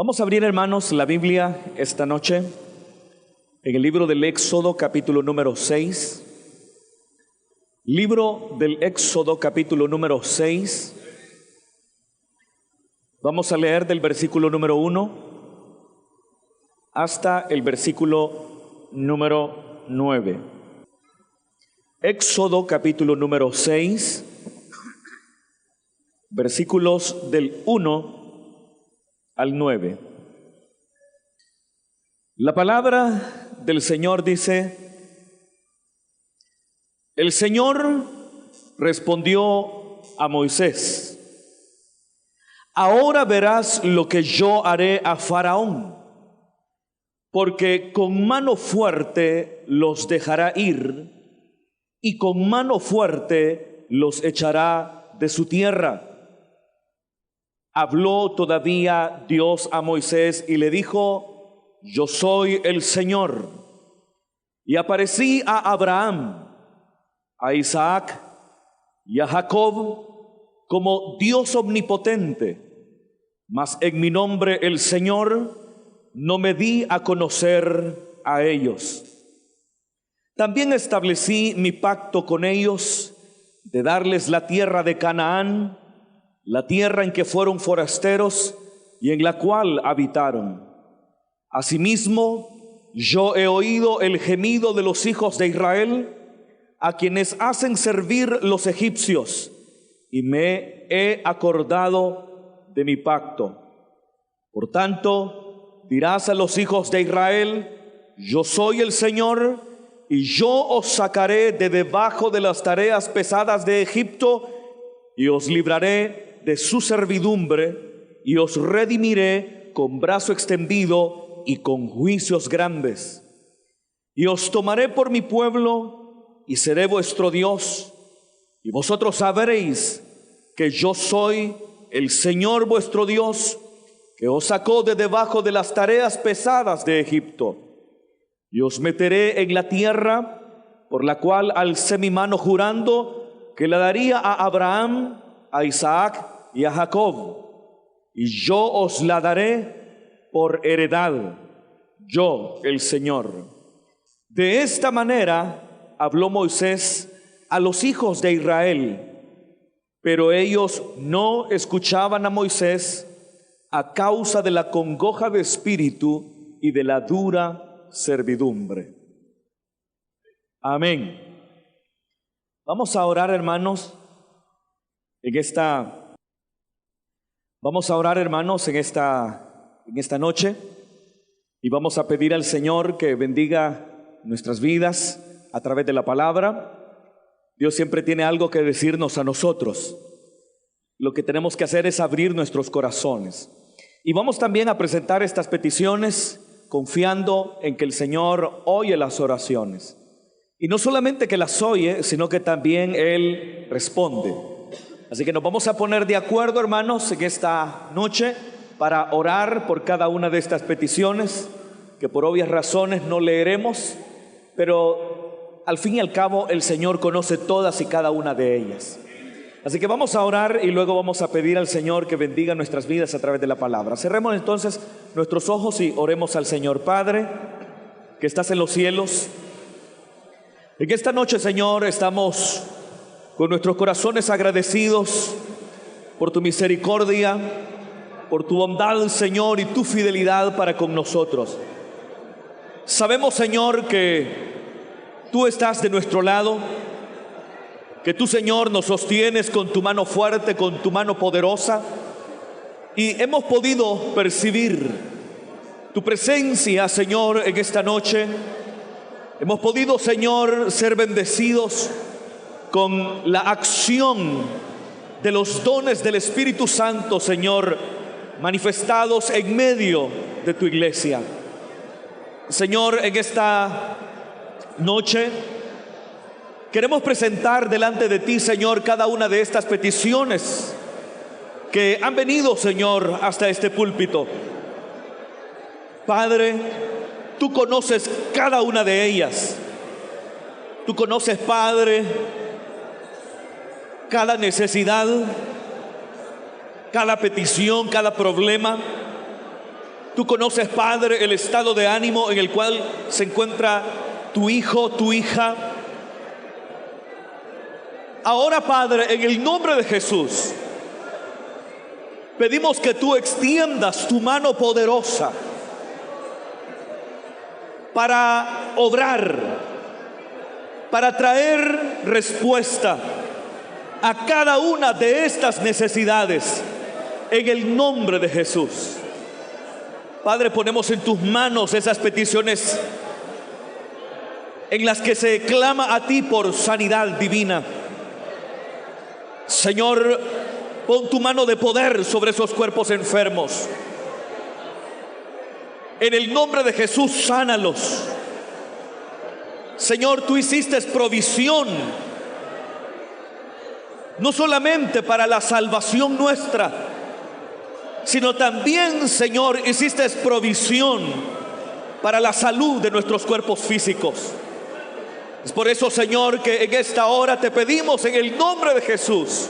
Vamos a abrir, hermanos, la Biblia esta noche en el libro del Éxodo, capítulo número 6. Libro del Éxodo, capítulo número 6. Vamos a leer del versículo número 1 hasta el versículo número 9. Éxodo, capítulo número 6, versículos del 1 al 9. La palabra del Señor dice: el Señor respondió a Moisés: ahora verás lo que yo haré a Faraón, porque con mano fuerte los dejará ir y con mano fuerte los echará de su tierra. Habló todavía Dios a Moisés y le dijo: yo soy el Señor. Y aparecí a Abraham, a Isaac y a Jacob como Dios omnipotente, mas en mi nombre el Señor no me di a conocer a ellos. También establecí mi pacto con ellos de darles la tierra de Canaán, la tierra en que fueron forasteros y en la cual habitaron. Asimismo, yo he oído el gemido de los hijos de Israel, a quienes hacen servir los egipcios, y me he acordado de mi pacto. Por tanto, dirás a los hijos de Israel: yo soy el Señor, y yo os sacaré de debajo de las tareas pesadas de Egipto, y os libraré de su servidumbre, y os redimiré con brazo extendido y con juicios grandes. Y os tomaré por mi pueblo, y seré vuestro Dios, y vosotros sabréis que yo soy el Señor vuestro Dios, que os sacó de debajo de las tareas pesadas de Egipto. Y os meteré en la tierra por la cual alcé mi mano jurando que la daría a Abraham, a Isaac y a Jacob, y yo os la daré por heredad, yo el Señor. De esta manera habló Moisés a los hijos de Israel, pero ellos no escuchaban a Moisés a causa de la congoja de espíritu y de la dura servidumbre. Amén. Vamos a orar, hermanos, Vamos a orar, hermanos, en esta noche, y vamos a pedir al Señor que bendiga nuestras vidas a través de la palabra. Dios siempre tiene algo que decirnos a nosotros. Lo que tenemos que hacer es abrir nuestros corazones. Y vamos también a presentar estas peticiones confiando en que el Señor oye las oraciones. Y no solamente que las oye, sino que también Él responde. Así que nos vamos a poner de acuerdo, hermanos, en esta noche para orar por cada una de estas peticiones, que por obvias razones no leeremos, pero al fin y al cabo el Señor conoce todas y cada una de ellas. Así que vamos a orar y luego vamos a pedir al Señor que bendiga nuestras vidas a través de la palabra. Cerremos entonces nuestros ojos y oremos al Señor. Padre, que estás en los cielos, en esta noche, Señor, estamos con nuestros corazones agradecidos por tu misericordia, por tu bondad, Señor, y tu fidelidad para con nosotros. Sabemos, Señor, que tú estás de nuestro lado, que tú, Señor, nos sostienes con tu mano fuerte, con tu mano poderosa, y hemos podido percibir tu presencia, Señor, en esta noche. Hemos podido, Señor, ser bendecidos con la acción de los dones del Espíritu Santo, Señor, manifestados en medio de tu iglesia. Señor, en esta noche queremos presentar delante de ti, Señor, cada una de estas peticiones que han venido, Señor, hasta este púlpito. Padre, tú conoces cada una de ellas. Tú conoces, Padre, cada necesidad, cada petición, cada problema. Tú conoces, Padre, el estado de ánimo en el cual se encuentra tu hijo, tu hija. Ahora, Padre, en el nombre de Jesús, pedimos que tú extiendas tu mano poderosa para obrar, para traer respuesta a cada una de estas necesidades, en el nombre de Jesús. Padre, ponemos en tus manos esas peticiones en las que se clama a ti por sanidad divina. Señor, pon tu mano de poder sobre esos cuerpos enfermos. En el nombre de Jesús, sánalos. Señor, tú hiciste provisión, no solamente para la salvación nuestra, sino también, Señor, hiciste provisión para la salud de nuestros cuerpos físicos. Es por eso, Señor, que en esta hora te pedimos en el nombre de Jesús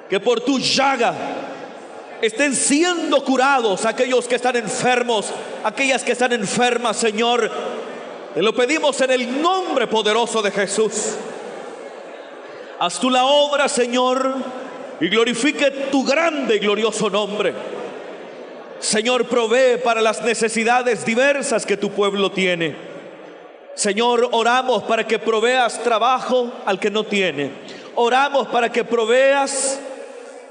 que por tu llaga estén siendo curados aquellos que están enfermos, aquellas que están enfermas, Señor. Te lo pedimos en el nombre poderoso de Jesús. Haz tú la obra, Señor, y glorifique tu grande y glorioso nombre. Señor, provee para las necesidades diversas que tu pueblo tiene. Señor, oramos para que proveas trabajo al que no tiene. Oramos para que proveas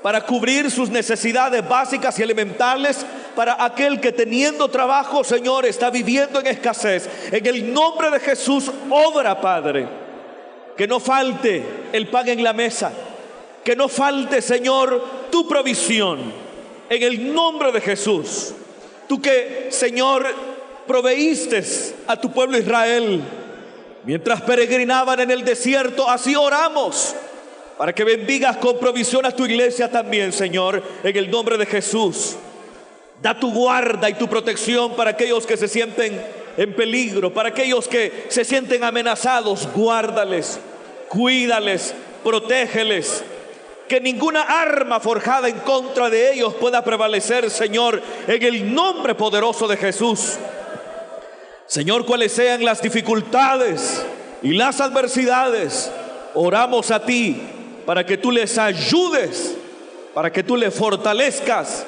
para cubrir sus necesidades básicas y elementales para aquel que teniendo trabajo, Señor, está viviendo en escasez. En el nombre de Jesús, obra, Padre, que no falte el pan en la mesa, que no falte, Señor, tu provisión. En el nombre de Jesús, tú que, Señor, proveíste a tu pueblo Israel mientras peregrinaban en el desierto, así oramos para que bendigas con provisión a tu iglesia también, Señor, en el nombre de Jesús. Da tu guarda y tu protección para aquellos que se sienten en peligro, para aquellos que se sienten amenazados. Guárdales, cuídales, protégeles. Que ninguna arma forjada en contra de ellos pueda prevalecer, Señor, en el nombre poderoso de Jesús. Señor, cuales sean las dificultades y las adversidades, oramos a ti para que tú les ayudes, para que tú les fortalezcas,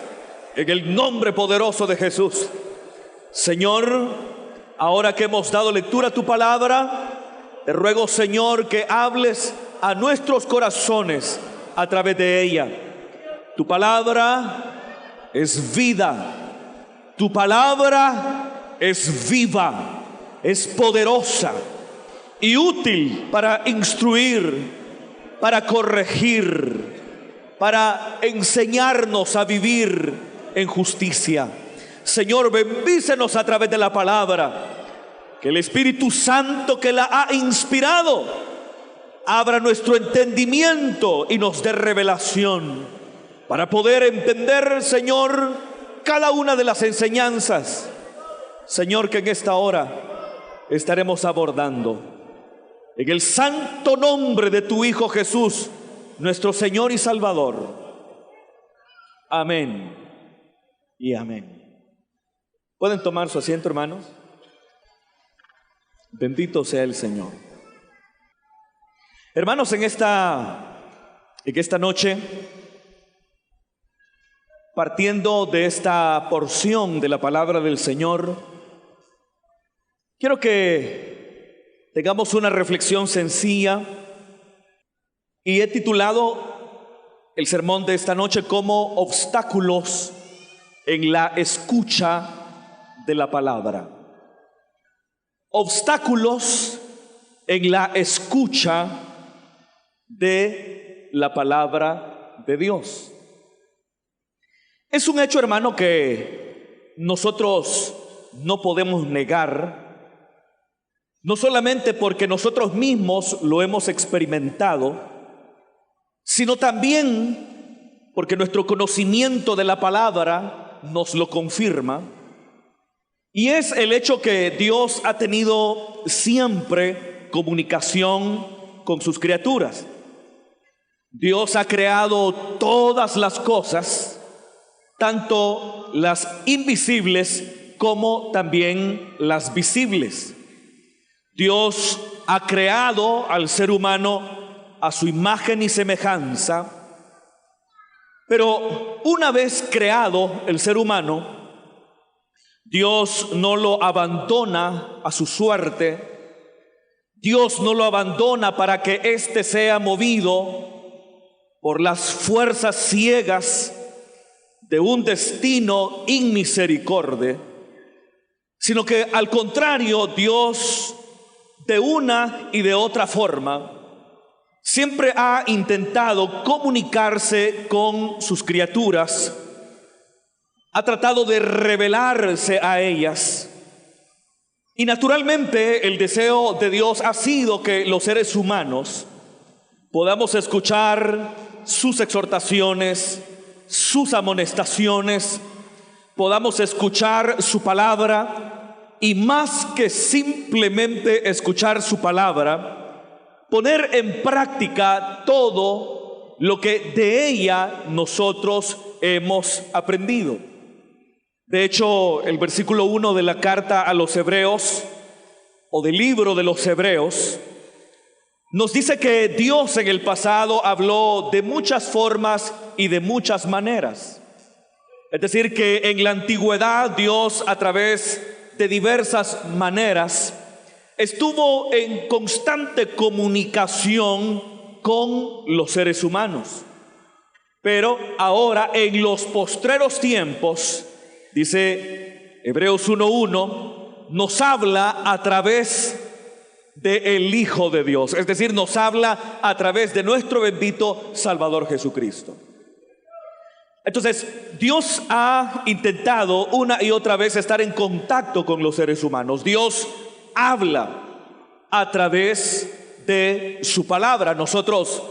en el nombre poderoso de Jesús. Señor, ahora que hemos dado lectura a tu palabra, te ruego, Señor, que hables a nuestros corazones a través de ella. Tu palabra es vida, tu palabra es viva, es poderosa y útil para instruir, para corregir, para enseñarnos a vivir en justicia. Señor, bendícenos a través de la palabra, que el Espíritu Santo que la ha inspirado abra nuestro entendimiento y nos dé revelación para poder entender, Señor, cada una de las enseñanzas, Señor, que en esta hora estaremos abordando. En el santo nombre de tu Hijo Jesús, nuestro Señor y Salvador. Amén y amén. ¿Pueden tomar su asiento, hermanos? Bendito sea el Señor. Hermanos, en esta noche, partiendo de esta porción de la palabra del Señor, quiero que tengamos una reflexión sencilla y he titulado el sermón de esta noche como obstáculos en la escucha de la palabra. Obstáculos en la escucha de la palabra de Dios. Es un hecho, hermano, que nosotros no podemos negar, no solamente porque nosotros mismos lo hemos experimentado, sino también porque nuestro conocimiento de la palabra nos lo confirma. Y es el hecho que Dios ha tenido siempre comunicación con sus criaturas. Dios ha creado todas las cosas tanto las invisibles como también las visibles. Dios ha creado al ser humano a su imagen y semejanza, pero una vez creado el ser humano, Dios no lo abandona a su suerte. Dios no lo abandona para que éste sea movido por las fuerzas ciegas de un destino inmisericordia, sino que al contrario, Dios de una y de otra forma siempre ha intentado comunicarse con sus criaturas, ha tratado de revelarse a ellas. Y naturalmente el deseo de Dios ha sido que los seres humanos podamos escuchar sus exhortaciones, sus amonestaciones, podamos escuchar su palabra y más que simplemente escuchar su palabra, poner en práctica todo lo que de ella nosotros hemos aprendido. De hecho, el versículo 1 de la carta a los Hebreos, o del libro de los Hebreos, nos dice que Dios en el pasado habló de muchas formas y de muchas maneras. Es decir, que en la antigüedad Dios, a través de diversas maneras, estuvo en constante comunicación con los seres humanos. Pero ahora, en los postreros tiempos, dice Hebreos 1:1, nos habla a través del Hijo de Dios, es decir, nos habla a través de nuestro bendito Salvador Jesucristo. Entonces, Dios ha intentado una y otra vez estar en contacto con los seres humanos. Dios habla a través de su palabra. Nosotros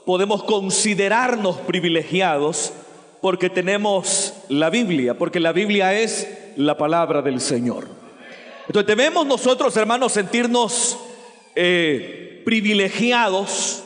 podemos considerarnos privilegiados porque tenemos la Biblia, porque la Biblia es la palabra del Señor. Entonces debemos nosotros, hermanos, sentirnos privilegiados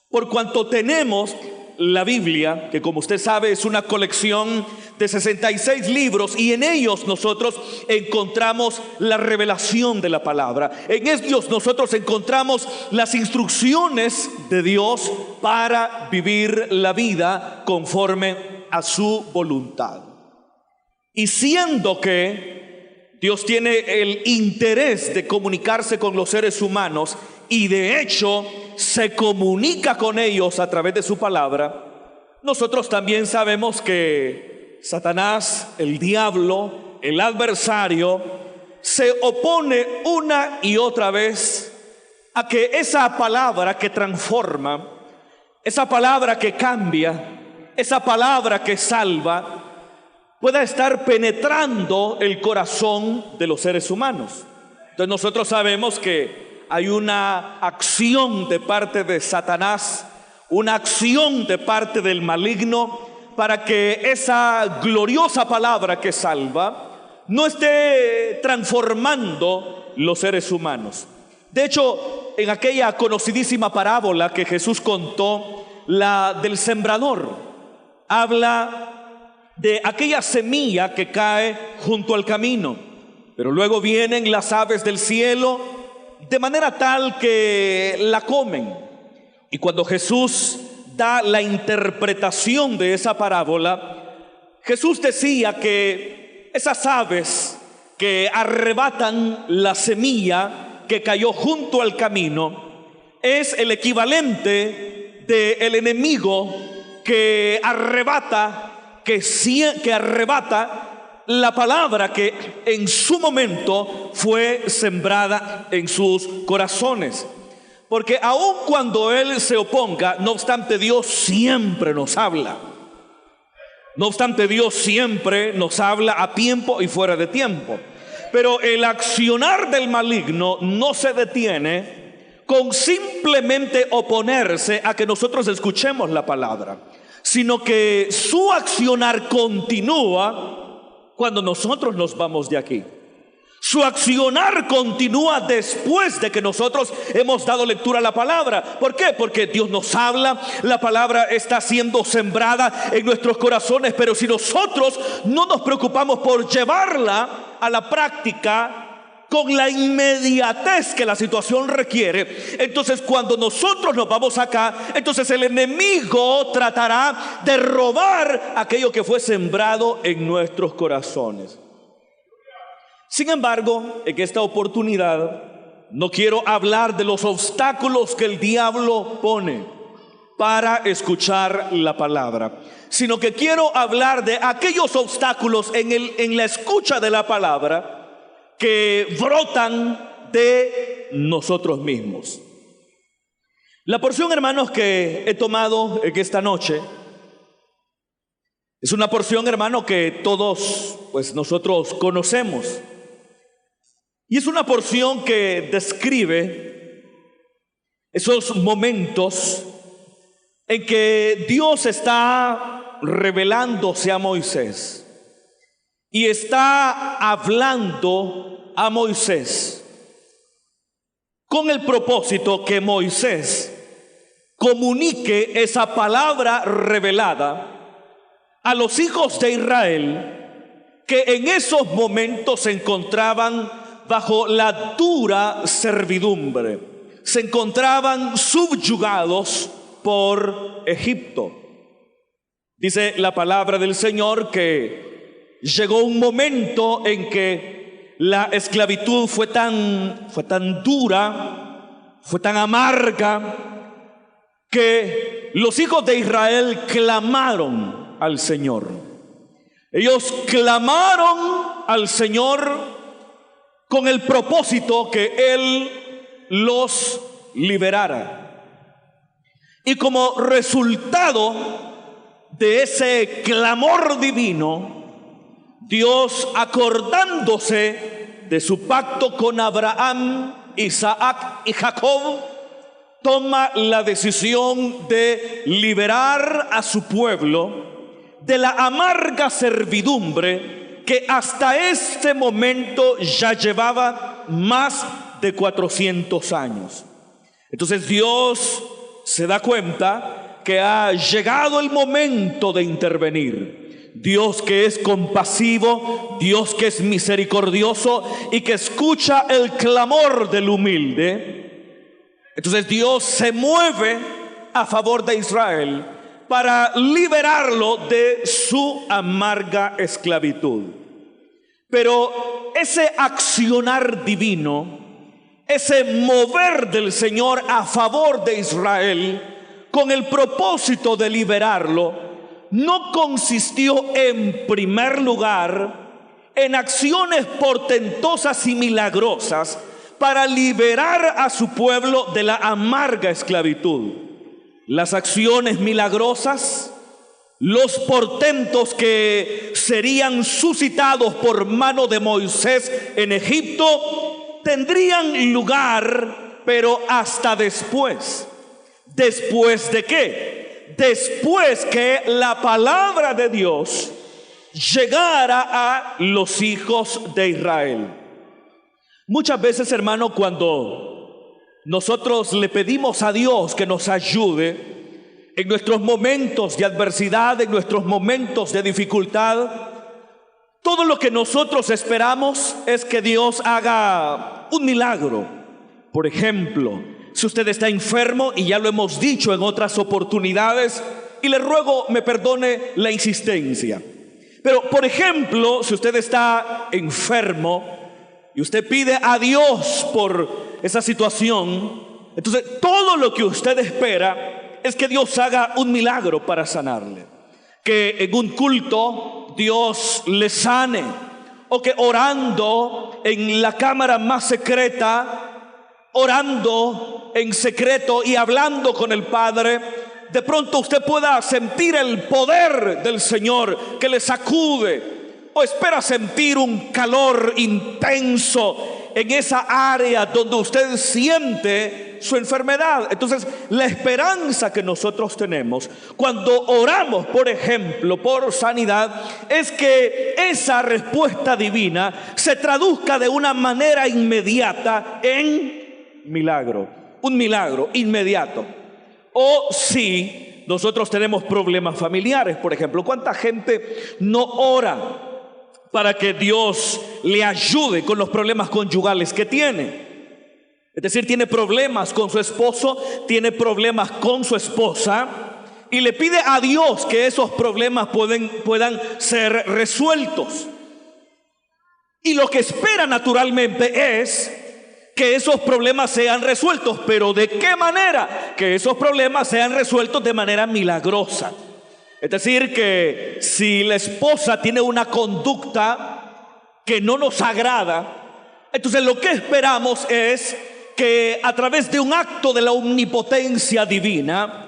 por cuanto tenemos la Biblia, que como usted sabe es una colección de 66 libros, y en ellos nosotros encontramos la revelación de la palabra. En ellos nosotros encontramos las instrucciones de Dios para vivir la vida conforme a su voluntad. Y siendo que Dios tiene el interés de comunicarse con los seres humanos, y de hecho se comunica con ellos a través de su palabra, nosotros también sabemos que Satanás, el diablo, el adversario, se opone una y otra vez a que esa palabra que transforma, esa palabra que cambia, esa palabra que salva, pueda estar penetrando el corazón de los seres humanos. Entonces nosotros sabemos que hay una acción de parte de Satanás, una acción de parte del maligno, para que esa gloriosa palabra que salva no esté transformando los seres humanos. De hecho, en aquella conocidísima parábola que Jesús contó, la del sembrador, habla de aquella semilla que cae junto al camino, pero luego vienen las aves del cielo de manera tal que la comen. Y cuando Jesús da la interpretación de esa parábola, Jesús decía que esas aves que arrebatan la semilla que cayó junto al camino es el equivalente del enemigo que arrebata la palabra que en su momento fue sembrada en sus corazones. Porque aun cuando Él se oponga, no obstante, Dios siempre nos habla. No obstante, Dios siempre nos habla a tiempo y fuera de tiempo. Pero el accionar del maligno no se detiene con simplemente oponerse a que nosotros escuchemos la palabra, sino que su accionar continúa cuando nosotros nos vamos de aquí. Su accionar continúa después de que nosotros hemos dado lectura a la palabra. ¿Por qué? Porque Dios nos habla, la palabra está siendo sembrada en nuestros corazones, pero si nosotros no nos preocupamos por llevarla a la práctica con la inmediatez que la situación requiere, entonces cuando nosotros nos vamos acá, entonces el enemigo tratará de robar aquello que fue sembrado en nuestros corazones. Sin embargo, en esta oportunidad no quiero hablar de los obstáculos que el diablo pone para escuchar la palabra, sino que quiero hablar de aquellos obstáculos en la escucha de la palabra que brotan de nosotros mismos. La porción, hermanos, que he tomado en esta noche es una porción, hermano, que todos, pues nosotros conocemos. Y es una porción que describe esos momentos en que Dios está revelándose a Moisés y está hablando a Moisés con el propósito que Moisés comunique esa palabra revelada a los hijos de Israel, que en esos momentos se encontraban bajo la dura servidumbre, se encontraban subyugados por Egipto. Dice la palabra del Señor que llegó un momento en que la esclavitud fue tan dura, fue tan amarga, que los hijos de Israel clamaron al Señor. Ellos clamaron al Señor con el propósito que Él los liberara. Y como resultado de ese clamor divino, Dios, acordándose de su pacto con Abraham, Isaac y Jacob, toma la decisión de liberar a su pueblo de la amarga servidumbre que hasta este momento ya llevaba más de 400 años. Entonces Dios se da cuenta que ha llegado el momento de intervenir. Dios que es compasivo, Dios que es misericordioso y que escucha el clamor del humilde. Entonces Dios se mueve a favor de Israel para liberarlo de su amarga esclavitud. Pero ese accionar divino, ese mover del Señor a favor de Israel con el propósito de liberarlo, no consistió en primer lugar en acciones portentosas y milagrosas para liberar a su pueblo de la amarga esclavitud. Las acciones milagrosas, los portentos que serían suscitados por mano de Moisés en Egipto tendrían lugar, pero hasta después. ¿Después de qué? Después que la palabra de Dios llegara a los hijos de Israel. Muchas veces, hermano, cuando nosotros le pedimos a Dios que nos ayude en nuestros momentos de adversidad, en nuestros momentos de dificultad, todo lo que nosotros esperamos es que Dios haga un milagro. Por ejemplo, si usted está enfermo, y ya lo hemos dicho en otras oportunidades, y le ruego me perdone la insistencia, pero por ejemplo, si usted está enfermo y usted pide a Dios por esa situación, entonces todo lo que usted espera es que Dios haga un milagro para sanarle, que en un culto Dios le sane, o que orando en la cámara más secreta, orando en secreto y hablando con el Padre, de pronto usted pueda sentir el poder del Señor que le sacude, o espera sentir un calor intenso en esa área donde usted siente su enfermedad. Entonces, la esperanza que nosotros tenemos cuando oramos, por ejemplo, por sanidad, es que esa respuesta divina se traduzca de una manera inmediata en milagro, un milagro inmediato. O si nosotros tenemos problemas familiares, por ejemplo, ¿cuánta gente no ora para que Dios le ayude con los problemas conyugales que tiene? Es decir, tiene problemas con su esposo, tiene problemas con su esposa, y le pide a Dios que esos problemas puedan ser resueltos. Y lo que espera naturalmente es que esos problemas sean resueltos. ¿Pero de qué manera? Que esos problemas sean resueltos de manera milagrosa. Es decir, que si la esposa tiene una conducta que no nos agrada, entonces lo que esperamos es que a través de un acto de la omnipotencia divina,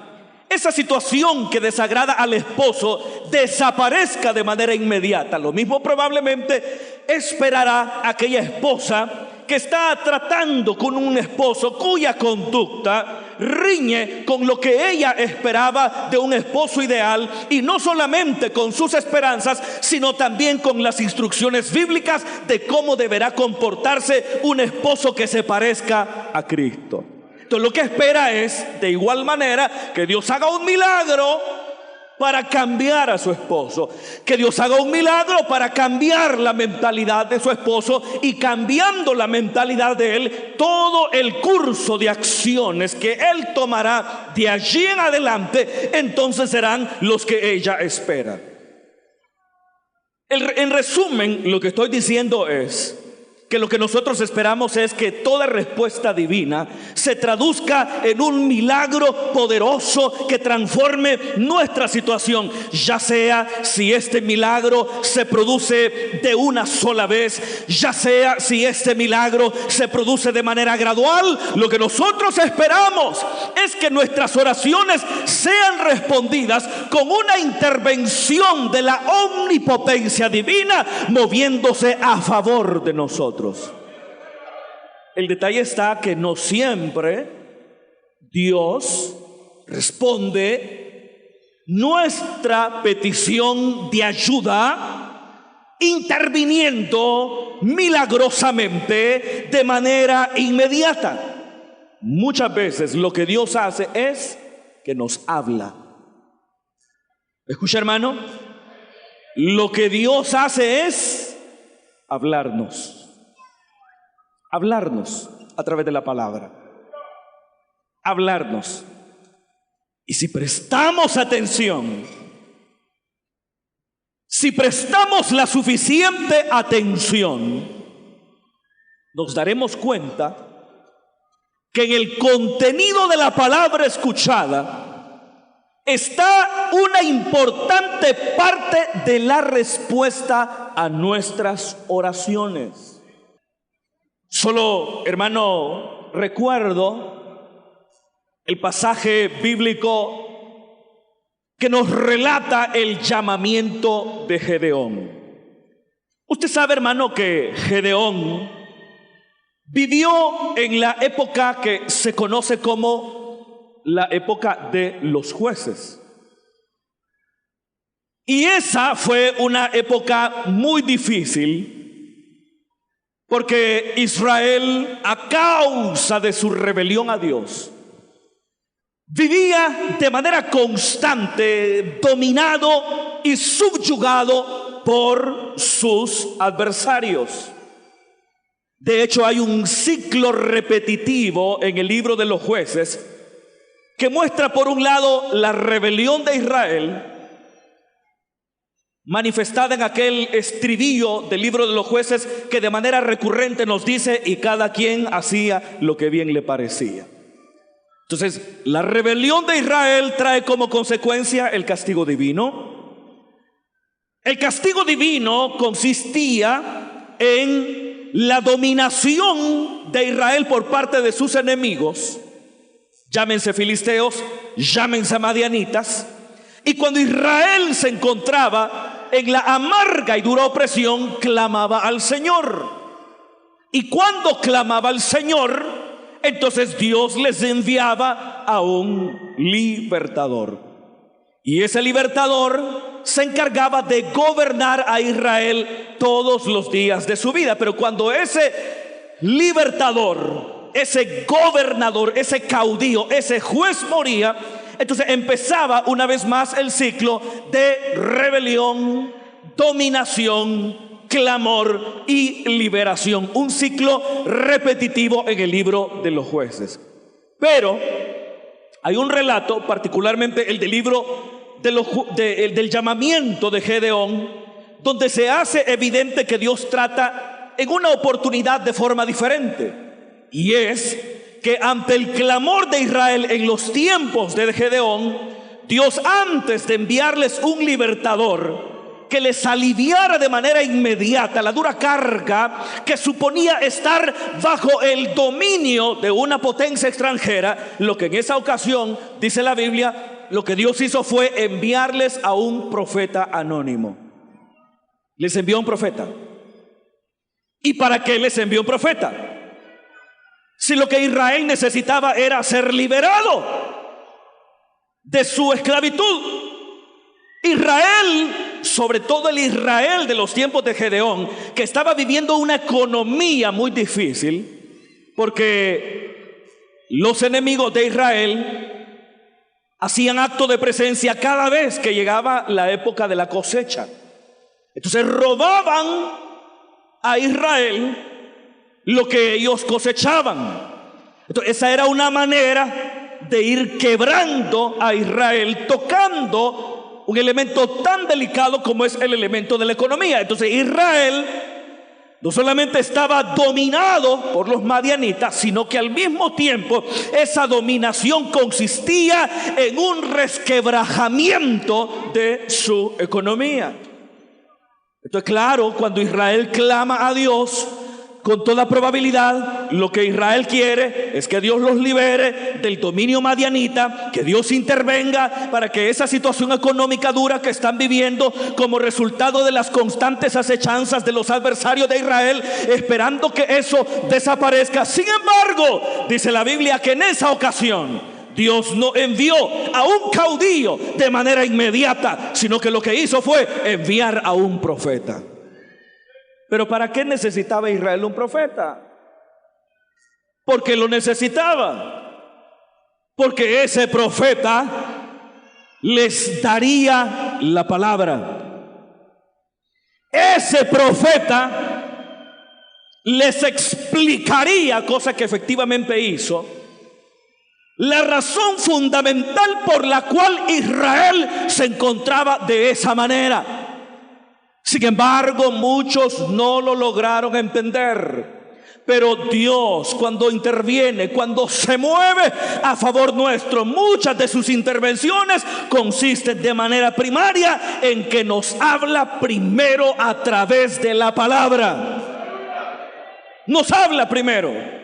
esa situación que desagrada al esposo desaparezca de manera inmediata. Lo mismo probablemente esperará aquella esposa que está tratando con un esposo cuya conducta riñe con lo que ella esperaba de un esposo ideal, y no solamente con sus esperanzas, sino también con las instrucciones bíblicas de cómo deberá comportarse un esposo que se parezca a Cristo. Entonces, lo que espera es, de igual manera, que Dios haga un milagro para cambiar a su esposo, que Dios haga un milagro para cambiar la mentalidad de su esposo, y cambiando la mentalidad de él, todo el curso de acciones que él tomará de allí en adelante, entonces serán los que ella espera. En resumen, lo que estoy diciendo es que lo que nosotros esperamos es que toda respuesta divina se traduzca en un milagro poderoso que transforme nuestra situación, ya sea si este milagro se produce de una sola vez, ya sea si este milagro se produce de manera gradual. Lo que nosotros esperamos es que nuestras oraciones sean respondidas con una intervención de la omnipotencia divina moviéndose a favor de nosotros. El detalle está que no siempre Dios responde nuestra petición de ayuda interviniendo milagrosamente de manera inmediata. Muchas veces lo que Dios hace es que nos habla. ¿Escucha, hermano? Lo que Dios hace es hablarnos a través de la palabra, hablarnos. Y si prestamos atención, si prestamos la suficiente atención, nos daremos cuenta que en el contenido de la palabra escuchada está una importante parte de la respuesta a nuestras oraciones. Solo, hermano, recuerdo el pasaje bíblico que nos relata el llamamiento de Gedeón. Usted sabe, hermano, que Gedeón vivió en la época que se conoce como la época de los jueces. Y esa fue una época muy difícil, porque Israel, a causa de su rebelión a Dios, vivía de manera constante, dominado y subyugado por sus adversarios. De hecho, hay un ciclo repetitivo en el libro de los jueces que muestra, por un lado, la rebelión de Israel, manifestada en aquel estribillo del libro de los jueces que de manera recurrente nos dice: y cada quien hacía lo que bien le parecía. Entonces, la rebelión de Israel trae como consecuencia el castigo divino. El castigo divino consistía en la dominación de Israel por parte de sus enemigos, llámense filisteos, llámense madianitas. Y cuando Israel se encontraba en la amarga y dura opresión, clamaba al Señor. Y cuando clamaba al Señor, entonces Dios les enviaba a un libertador. Y ese libertador se encargaba de gobernar a Israel todos los días de su vida. Pero cuando ese libertador, ese gobernador, ese caudillo, ese juez moría, entonces empezaba una vez más el ciclo de rebelión, dominación, clamor y liberación. Un ciclo repetitivo en el libro de los jueces. Pero hay un relato, particularmente el del libro del llamamiento de Gedeón, donde se hace evidente que Dios trata en una oportunidad de forma diferente. Y es que ante el clamor de Israel en los tiempos de Gedeón, Dios, antes de enviarles un libertador que les aliviara de manera inmediata la dura carga que suponía estar bajo el dominio de una potencia extranjera, lo que en esa ocasión, dice la Biblia, lo que Dios hizo fue enviarles a un profeta anónimo. Les envió un profeta. ¿Y para qué les envió un profeta? Si lo que Israel necesitaba era ser liberado de su esclavitud. Israel, sobre todo el Israel de los tiempos de Gedeón, que estaba viviendo una economía muy difícil, porque los enemigos de Israel hacían acto de presencia cada vez que llegaba la época de la cosecha. Entonces robaban a Israel lo que ellos cosechaban. Entonces esa era una manera de ir quebrando a Israel, tocando un elemento tan delicado como es el elemento de la economía. Entonces Israel no solamente estaba dominado por los madianitas, sino que al mismo tiempo esa dominación consistía en un resquebrajamiento de su economía. Entonces, claro, cuando Israel clama a Dios, con toda probabilidad lo que Israel quiere es que Dios los libere del dominio madianita, que Dios intervenga para que esa situación económica dura que están viviendo como resultado de las constantes acechanzas de los adversarios de Israel, esperando que eso desaparezca. Sin embargo, dice la Biblia que en esa ocasión Dios no envió a un caudillo de manera inmediata, sino que lo que hizo fue enviar a un profeta. Pero ¿para qué necesitaba Israel un profeta? Porque lo necesitaba. Porque ese profeta les daría la palabra. Ese profeta les explicaría, cosa que efectivamente hizo, la razón fundamental por la cual Israel se encontraba de esa manera. Sin embargo, muchos no lo lograron entender. Pero Dios, cuando interviene, cuando se mueve a favor nuestro, muchas de sus intervenciones consisten de manera primaria en que nos habla primero a través de la palabra. Nos habla primero.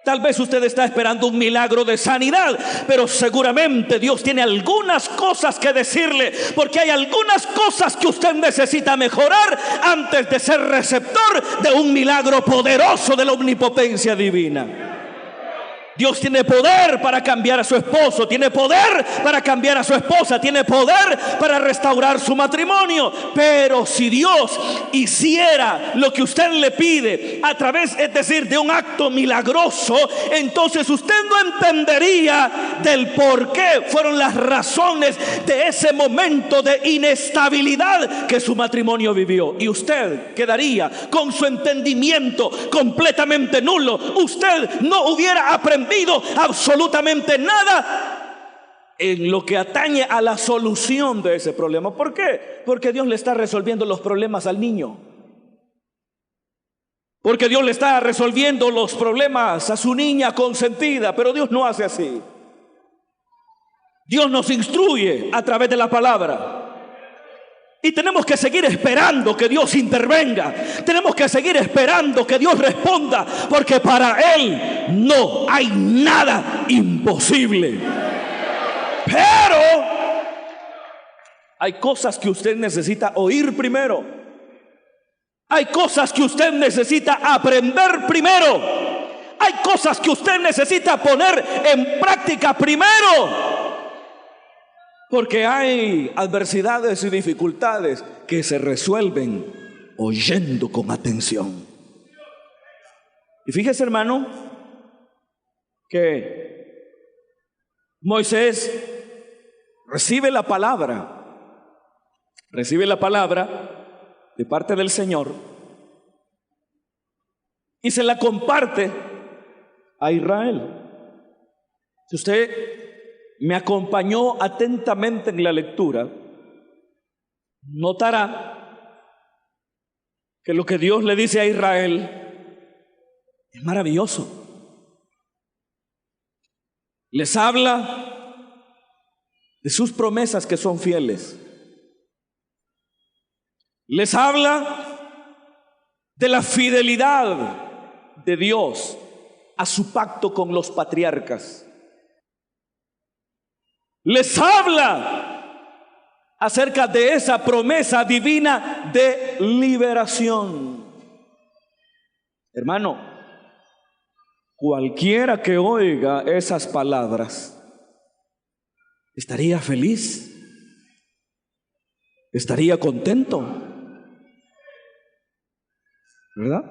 Tal vez usted está esperando un milagro de sanidad, pero seguramente Dios tiene algunas cosas que decirle, porque hay algunas cosas que usted necesita mejorar antes de ser receptor de un milagro poderoso de la omnipotencia divina. Dios tiene poder para cambiar a su esposo, tiene poder para cambiar a su esposa, tiene poder para restaurar su matrimonio. Pero si Dios hiciera lo que usted le pide a través, es decir, de un acto milagroso, entonces usted no entendería del por qué fueron las razones de ese momento de inestabilidad que su matrimonio vivió. Y usted quedaría con su entendimiento completamente nulo. Usted no hubiera aprendido absolutamente nada en lo que atañe a la solución de ese problema. ¿Por qué? Porque Dios le está resolviendo los problemas al niño. Porque Dios le está resolviendo los problemas a su niña consentida. Pero Dios no hace así. Dios nos instruye a través de la palabra. Y tenemos que seguir esperando que Dios intervenga. Tenemos que seguir esperando que Dios responda, porque para Él no hay nada imposible. Pero hay cosas que usted necesita oír primero. Hay cosas que usted necesita aprender primero. Hay cosas que usted necesita poner en práctica primero, porque hay adversidades y dificultades que se resuelven oyendo con atención. Y fíjese, hermano, que Moisés recibe la palabra de parte del Señor y se la comparte a Israel. Si usted me acompañó atentamente en la lectura, notará que lo que Dios le dice a Israel es maravilloso. Les habla de sus promesas que son fieles. Les habla de la fidelidad de Dios a su pacto con los patriarcas. Les habla acerca de esa promesa divina de liberación. Hermano, cualquiera que oiga esas palabras estaría feliz, estaría contento, ¿verdad?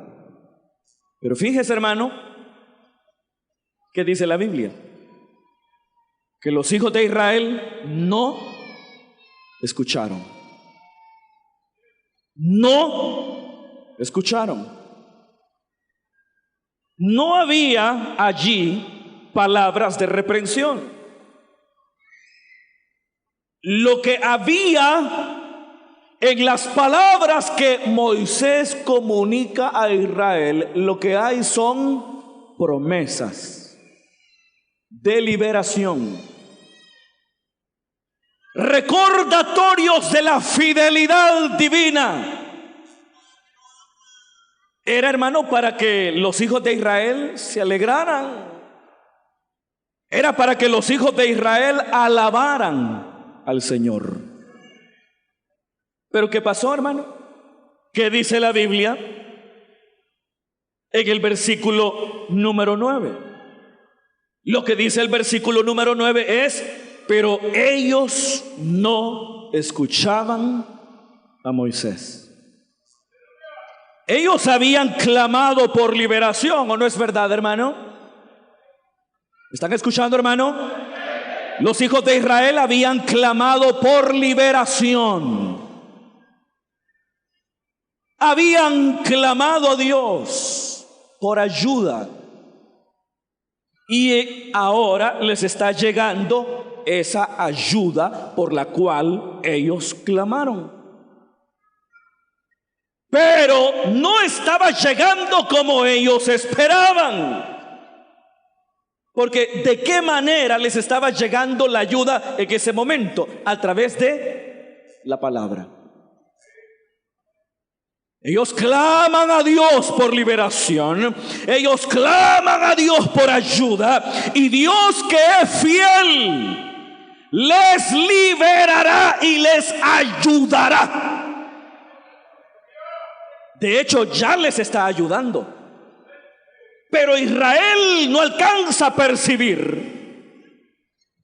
Pero fíjese, hermano, ¿qué dice la Biblia? Que los hijos de Israel no escucharon. No escucharon. No había allí palabras de reprensión. Lo que había en las palabras que Moisés comunica a Israel, lo que hay son promesas de liberación, recordatorios de la fidelidad divina. Era, hermano, para que los hijos de Israel se alegraran. Era para que los hijos de Israel alabaran al Señor. Pero ¿qué pasó, hermano? ¿Qué dice la Biblia en el versículo número 9? Lo que dice el versículo número 9 es: pero ellos no escuchaban a Moisés. Ellos habían clamado por liberación, ¿o no es verdad, hermano? ¿Están escuchando, hermano? Los hijos de Israel habían clamado por liberación. Habían clamado a Dios por ayuda. Y ahora les está llegando esa ayuda por la cual ellos clamaron. Pero no estaba llegando como ellos esperaban. Porque ¿de qué manera les estaba llegando la ayuda en ese momento? A través de la palabra. Ellos claman a Dios por liberación. Ellos claman a Dios por ayuda. Y Dios, que es fiel, les liberará y les ayudará. De hecho, ya les está ayudando. Pero Israel no alcanza a percibir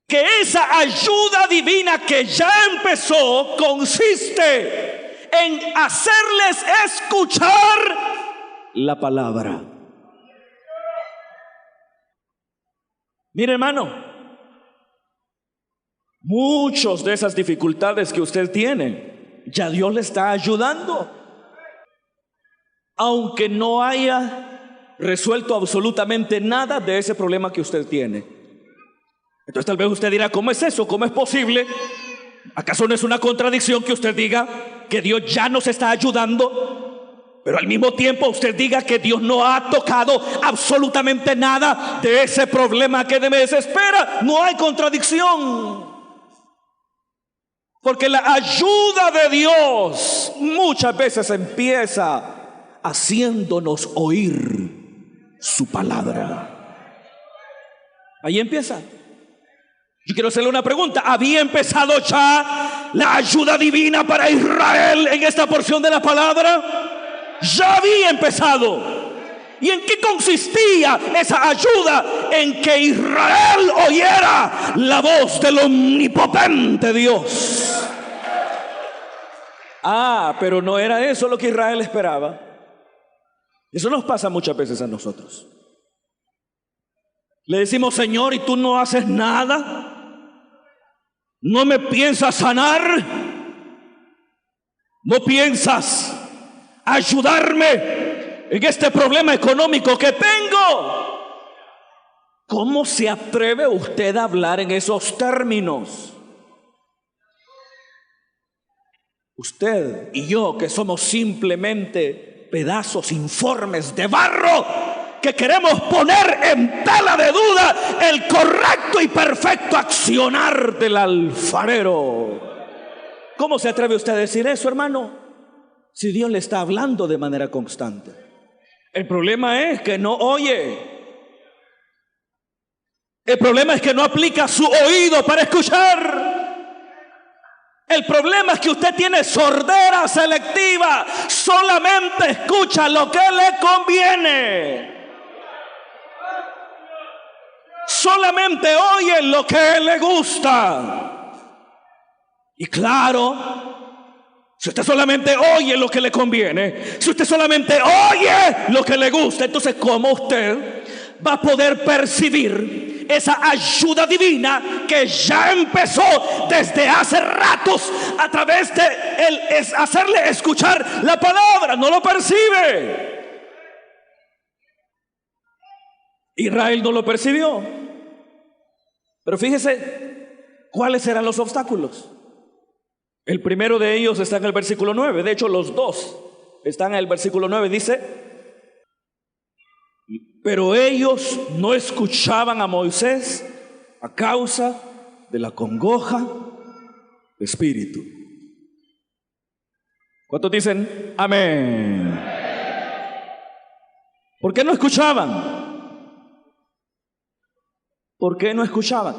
que esa ayuda divina que ya empezó consiste en hacerles escuchar la palabra. Mire, hermano, muchas de esas dificultades que usted tiene, ya Dios le está ayudando. Aunque no haya resuelto absolutamente nada de ese problema que usted tiene. Entonces tal vez usted dirá: ¿cómo es eso? ¿Cómo es posible? ¿Acaso no es una contradicción que usted diga que Dios ya nos está ayudando, pero al mismo tiempo usted diga que Dios no ha tocado absolutamente nada de ese problema que me desespera? No hay contradicción. Porque la ayuda de Dios muchas veces empieza haciéndonos oír su palabra. Ahí empieza. Yo quiero hacerle una pregunta: ¿había empezado ya la ayuda divina para Israel en esta porción de la palabra? Ya había empezado. ¿Y en qué consistía esa ayuda? En que Israel oyera la voz del omnipotente Dios. Pero no era eso lo que Israel esperaba. Eso nos pasa muchas veces a nosotros. Le decimos: Señor, ¿y tú no haces nada? ¿No me piensas sanar? ¿No piensas ayudarme en este problema económico que tengo? ¿Cómo se atreve usted a hablar en esos términos? Usted y yo, que somos simplemente pedazos informes de barro, que queremos poner en tela de duda el correcto y perfecto accionar del alfarero. ¿Cómo se atreve usted a decir eso, hermano? Si Dios le está hablando de manera constante. El problema es que no oye. El problema es que no aplica su oído para escuchar. El problema es que usted tiene sordera selectiva. Solamente escucha lo que le conviene. Solamente oye lo que le gusta. Y claro, si usted solamente oye lo que le conviene, si usted solamente oye lo que le gusta, entonces ¿cómo usted va a poder percibir esa ayuda divina que ya empezó desde hace ratos a través de hacerle escuchar la palabra? No lo percibe. Israel no lo percibió. Pero fíjese cuáles eran los obstáculos. El primero de ellos está en el versículo 9. De hecho, los dos están en el versículo 9. Dice: pero ellos no escuchaban a Moisés a causa de la congoja de espíritu. ¿Cuántos dicen amén? ¿Por qué no escuchaban? ¿Por qué no escuchaban?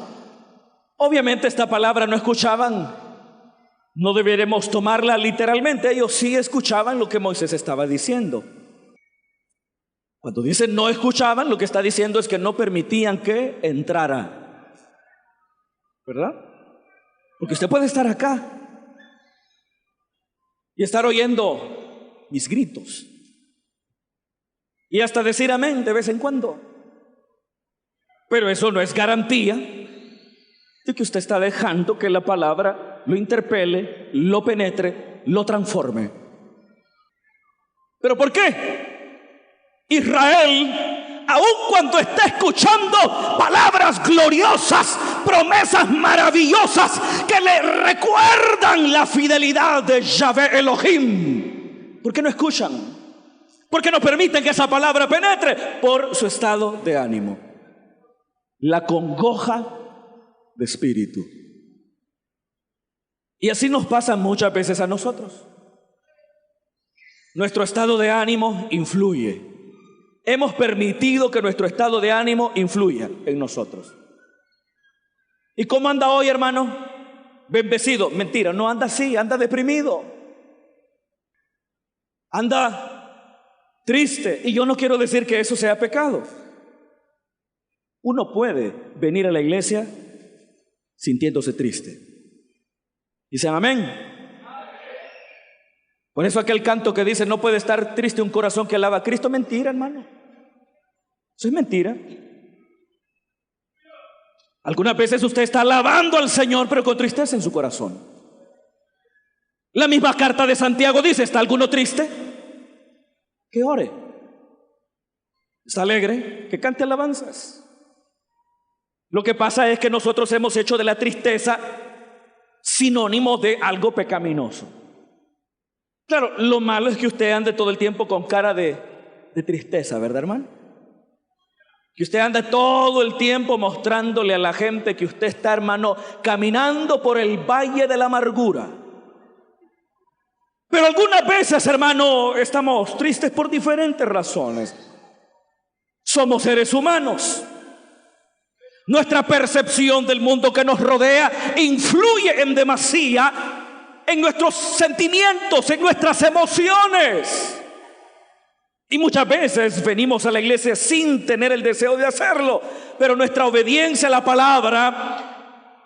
Obviamente esta palabra no escuchaban, no deberemos tomarla literalmente. Ellos sí escuchaban lo que Moisés estaba diciendo. Cuando dice no escuchaban, lo que está diciendo es que no permitían que entrara. ¿Verdad? Porque usted puede estar acá y estar oyendo mis gritos y hasta decir amén de vez en cuando. Pero eso no es garantía de que usted está dejando que la palabra lo interpele, lo penetre, lo transforme. ¿Pero por qué? Israel, aun cuando está escuchando palabras gloriosas, promesas maravillosas que le recuerdan la fidelidad de Yahvé Elohim, ¿por qué no escuchan? ¿Por qué no permiten que esa palabra penetre? Por su estado de ánimo, la congoja de espíritu. Y así nos pasa muchas veces a nosotros. Nuestro estado de ánimo influye. Hemos permitido que nuestro estado de ánimo influya en nosotros. ¿Y cómo anda hoy, hermano? Bendecido. Mentira, no anda así, anda deprimido. Anda triste. Y yo no quiero decir que eso sea pecado. Uno puede venir a la iglesia sintiéndose triste. Dicen amén. Por eso aquel canto que dice no puede estar triste un corazón que alaba a Cristo. Mentira, hermano. Eso es mentira. Algunas veces usted está alabando al Señor pero con tristeza en su corazón. La misma carta de Santiago dice: ¿está alguno triste? Que ore. ¿Está alegre? Que cante alabanzas. Lo que pasa es que nosotros hemos hecho de la tristeza sinónimo de algo pecaminoso. Claro, lo malo es que usted ande todo el tiempo con cara de tristeza, ¿verdad, hermano? Que usted ande todo el tiempo mostrándole a la gente que usted está, hermano, caminando por el valle de la amargura. Pero algunas veces, hermano, estamos tristes por diferentes razones. Somos seres humanos. Nuestra percepción del mundo que nos rodea influye en demasía en nuestros sentimientos, en nuestras emociones. Y muchas veces venimos a la iglesia sin tener el deseo de hacerlo, pero nuestra obediencia a la palabra,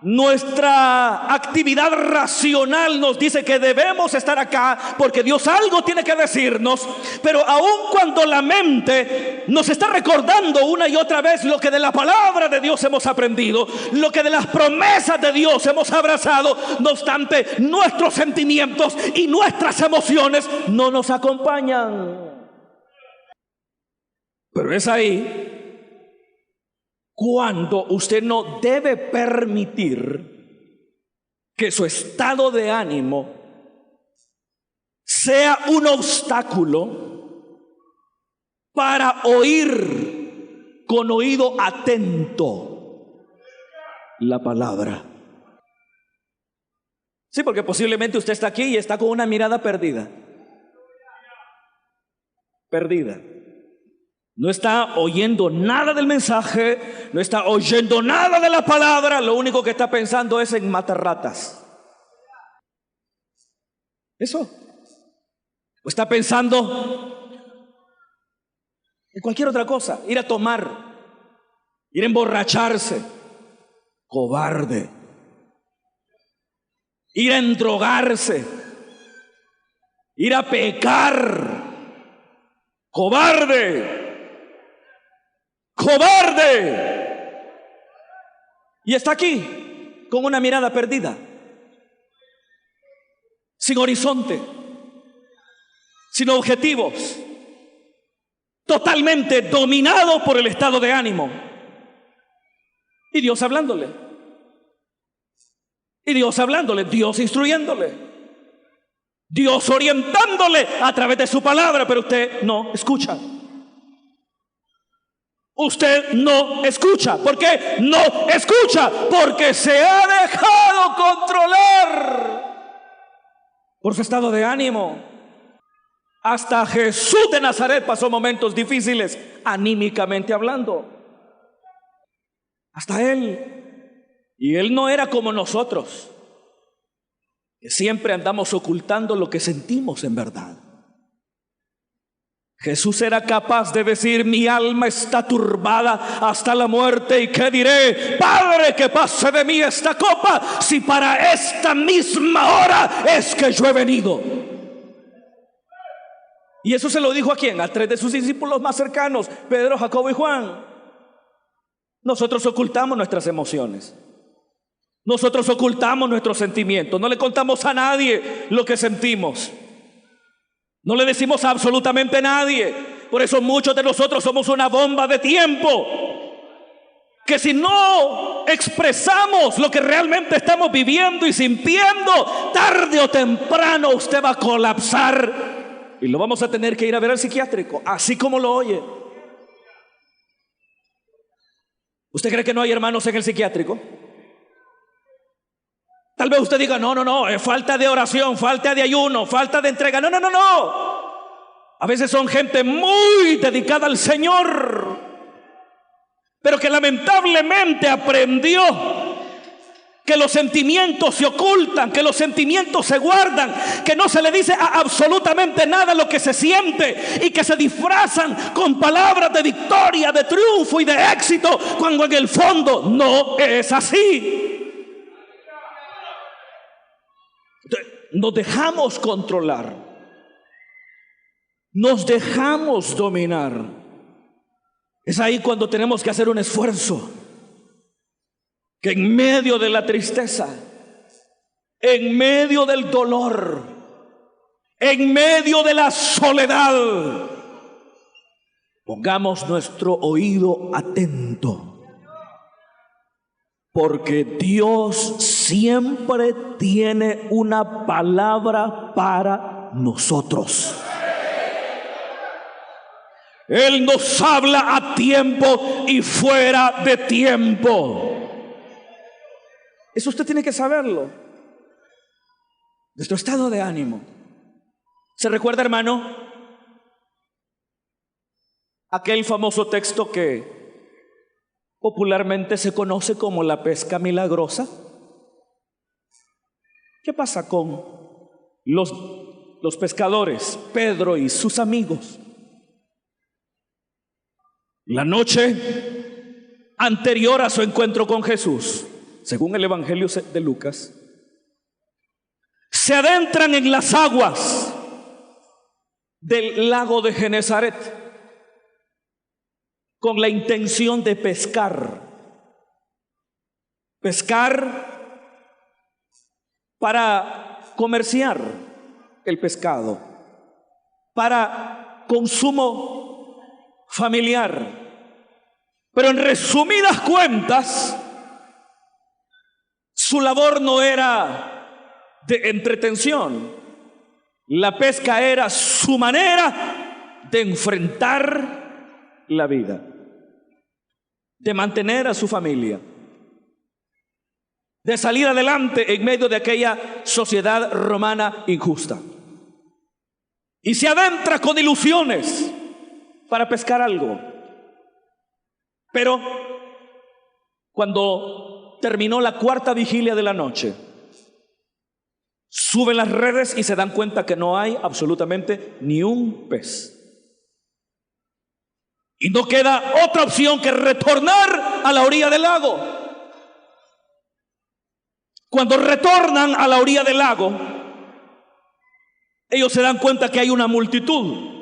nuestra actividad racional nos dice que debemos estar acá porque Dios algo tiene que decirnos. Pero aun cuando la mente nos está recordando una y otra vez lo que de la palabra de Dios hemos aprendido, lo que de las promesas de Dios hemos abrazado, no obstante, nuestros sentimientos y nuestras emociones no nos acompañan. Pero es ahí cuando usted no debe permitir que su estado de ánimo sea un obstáculo para oír con oído atento la palabra. Sí, porque posiblemente usted está aquí y está con una mirada perdida. Perdida. No está oyendo nada del mensaje, no está oyendo nada de la palabra, lo único que está pensando es en matar ratas. Eso. O está pensando en cualquier otra cosa, ir a tomar, ir a emborracharse, cobarde, ir a endrogarse, ir a pecar, cobarde. ¡Cobarde! Y está aquí con una mirada perdida, sin horizonte, sin objetivos, totalmente dominado por el estado de ánimo. Y Dios hablándole, Dios instruyéndole, Dios orientándole a través de su palabra, pero usted no escucha. Usted no escucha. ¿Por qué no escucha? Porque se ha dejado controlar por su estado de ánimo. Hasta Jesús de Nazaret pasó momentos difíciles, anímicamente hablando. Hasta Él. Y Él no era como nosotros, que siempre andamos ocultando lo que sentimos en verdad. Jesús era capaz de decir: mi alma está turbada hasta la muerte, y qué diré, Padre, que pase de mí esta copa, si para esta misma hora es que yo he venido. Y eso se lo dijo ¿a quién? A tres de sus discípulos más cercanos, Pedro, Jacobo y Juan. Nosotros ocultamos nuestras emociones, nosotros ocultamos nuestros sentimientos, no le contamos a nadie lo que sentimos. No le decimos a absolutamente nadie. Por eso muchos de nosotros somos una bomba de tiempo, que si no expresamos lo que realmente estamos viviendo y sintiendo, tarde o temprano usted va a colapsar y lo vamos a tener que ir a ver al psiquiátrico, así como lo oye. ¿Usted cree que no hay hermanos en el psiquiátrico? Tal vez usted diga: no, es falta de oración, falta de ayuno, falta de entrega. No. A veces son gente muy dedicada al Señor, pero que lamentablemente aprendió que los sentimientos se ocultan, que los sentimientos se guardan, que no se le dice a absolutamente nada lo que se siente, y que se disfrazan con palabras de victoria, de triunfo y de éxito, cuando en el fondo no es así. Nos dejamos controlar, nos dejamos dominar. Es ahí cuando tenemos que hacer un esfuerzo, que en medio de la tristeza, en medio del dolor, en medio de la soledad, pongamos nuestro oído atento. Porque Dios siempre tiene una palabra para nosotros. Él nos habla a tiempo y fuera de tiempo. Eso usted tiene que saberlo. Nuestro estado de ánimo. ¿Se recuerda, hermano, aquel famoso texto que popularmente se conoce como la pesca milagrosa? ¿Qué pasa con los pescadores, Pedro y sus amigos? La noche anterior a su encuentro con Jesús, según el Evangelio de Lucas, se adentran en las aguas del lago de Genesaret con la intención de pescar para comerciar el pescado, para consumo familiar. Pero en resumidas cuentas, su labor no era de entretención. La pesca era su manera de enfrentar la vida, de mantener a su familia, de salir adelante en medio de aquella sociedad romana injusta. Y se adentra con ilusiones para pescar algo. Pero cuando terminó la cuarta vigilia de la noche, suben las redes y se dan cuenta que no hay absolutamente ni un pez. Y no queda otra opción que retornar a la orilla del lago. Cuando retornan a la orilla del lago, ellos se dan cuenta que hay una multitud.